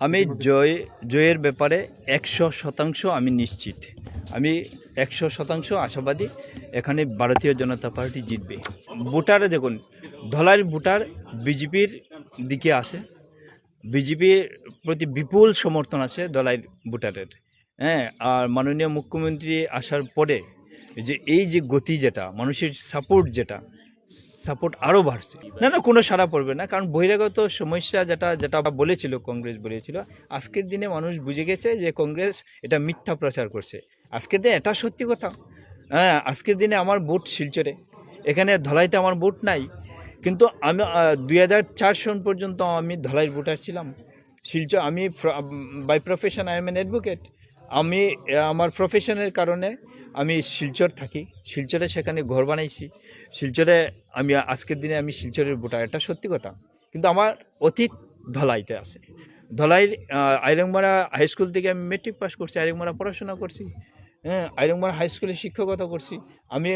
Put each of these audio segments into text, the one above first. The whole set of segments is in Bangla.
আমি জয়ের ব্যাপারে 100% আমি নিশ্চিত। আমি 100% আশাবাদী এখানে ভারতীয় জনতা পার্টি জিতবে। ভোটারে দেখুন, ধলাইয়ের ভোটার বিজেপির দিকে আছে, বিজেপির প্রতি বিপুল সমর্থন আছে ধলাইয়ের ভোটারের। হ্যাঁ, আর মাননীয় মুখ্যমন্ত্রী আসার পরে এই যে গতি, যেটা মানুষের সাপোর্ট আরও বাড়ছে। না, কোনো সাড়া পড়বে না, কারণ বহিরাগত সমস্যা যেটা বলেছিল, কংগ্রেস বলেছিল, আজকের দিনে মানুষ বুঝে গেছে যে কংগ্রেস এটা মিথ্যা প্রচার করছে। আজকের দিনে এটা সত্যি কথা। হ্যাঁ, আজকের দিনে আমার ভোট শিলচরে, এখানে ধলাইতে আমার ভোট নাই, কিন্তু আমি 2004 সন পর্যন্ত আমি ধলাইয়ের ভোটার ছিলাম। শিলচর, আমি by profession I am an advocate. আমি আমার প্রফেশনের কারণে আমি শিলচর থাকি, শিলচরে সেখানে ঘর বানাইছি শিলচরে। আমি আজকের দিনে আমি শিলচরের ভোটার, এটা সত্যি কথা। কিন্তু আমার অতীত ধলাইতে আছে। ধলাইয়ের আইরংমারা হাই স্কুল থেকে আমি মেট্রিক পাস করছি, আইরংমারা পড়াশোনা করছি। হ্যাঁ, আইরংমারা হাই স্কুলে শিক্ষকতা করছি। আমি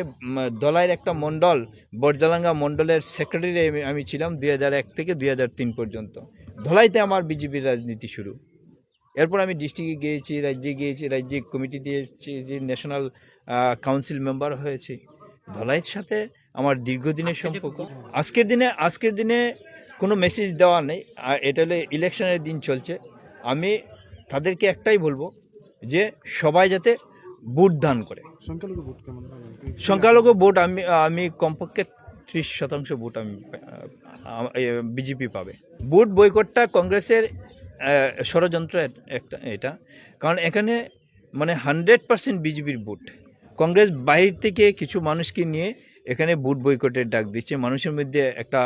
ধলাইয়ের একটা মণ্ডল, বরজালাঙ্গা মণ্ডলের সেক্রেটারি আমি ছিলাম 2001 থেকে 2003 পর্যন্ত। ধলাইতে আমার বিজেপির রাজনীতি শুরু। এরপর আমি ডিস্ট্রিক্টে গিয়েছি, রাজ্যে গিয়েছি, রাজ্যিক কমিটিতে এসেছি, যে ন্যাশনাল কাউন্সিল মেম্বার হয়েছি। ধলাইয়ের সাথে আমার দীর্ঘদিনের সম্পর্ক। আজকের দিনে কোনো মেসেজ দেওয়া নেই, আর এটা হলে ইলেকশনের দিন চলছে। আমি তাদেরকে একটাই বলবো যে সবাই যাতে ভোট দান করে। সংখ্যালঘু ভোট আমি কমপক্ষে 30% ভোট আমি বিজেপি পাবে। ভোট বয়কটটা কংগ্রেসের ষড়যন্ত্র এটা, কারণ এখানে মানে 100% বিজেপির ভোট। কংগ্রেস বাইরে থেকে কিছু মানুষকে নিয়ে এখানে ভোট বয়কটের ডাক দিচ্ছে, মানুষের মধ্যে একটা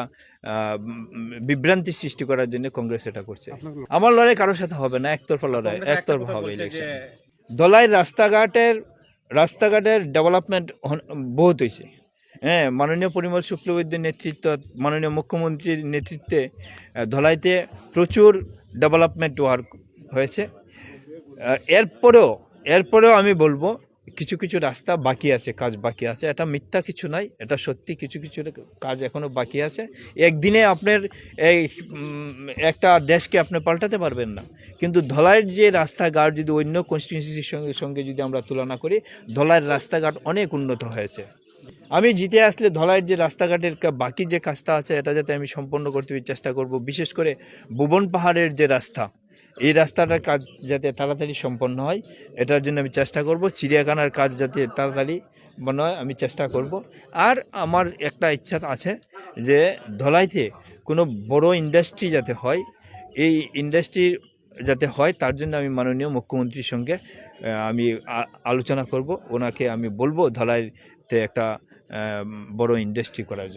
বিভ্রান্তি সৃষ্টি করার জন্য কংগ্রেস এটা করছে। আমার লড়াই কারোর সাথে হবে না, একতরফা লড়াই, একতরফা হবে ইলেকশন। ধলাই রাস্তাঘাটের ডেভেলপমেন্ট বহুত হয়েছে। হ্যাঁ, মাননীয় পরিমল শুক্লবৈদ্যের নেতৃত্ব, মাননীয় মুখ্যমন্ত্রীর নেতৃত্বে ধলাইতে প্রচুর ডেভেলপমেন্ট ওয়ার্ক হয়েছে। এরপরেও আমি বলবো কিছু রাস্তা বাকি আছে, কাজ বাকি আছে। এটা মিথ্যা কিছু নয়, এটা সত্যি। কিছু কাজ এখনও বাকি আছে। একদিনে আপনার এই একটা দেশকে আপনি পাল্টাতে পারবেন না, কিন্তু ধলাইয়ের যে রাস্তাঘাট যদি অন্য কনস্টিটিউয়েন্সির সঙ্গে যদি আমরা তুলনা করি, ধলাইয়ের রাস্তাঘাট অনেক উন্নত হয়েছে। আমি জিতে আসলে ধলাইয়ের যে রাস্তাঘাটের বাকি যে কাজটা আছে এটা যাতে আমি সম্পন্ন করতে চেষ্টা করব। বিশেষ করে ভুবন পাহাড়ের যে রাস্তা, এই রাস্তাটার কাজ যাতে তাড়াতাড়ি সম্পন্ন হয়, এটার জন্য আমি চেষ্টা করব। চিড়িয়াখানার কাজ যাতে তাড়াতাড়ি মনে হয়, আমি চেষ্টা করব। আর আমার একটা ইচ্ছা আছে যে ধলাইতে কোনো বড় ইন্ডাস্ট্রি যাতে হয়, এই ইন্ডাস্ট্রি যাতে হয় তার জন্য আমি মাননীয় মুখ্যমন্ত্রীর সঙ্গে আমি আলোচনা করব। ওনাকে আমি বলবো ধলাইতে একটা বড় ইন্ডাস্ট্রি করার জন্য।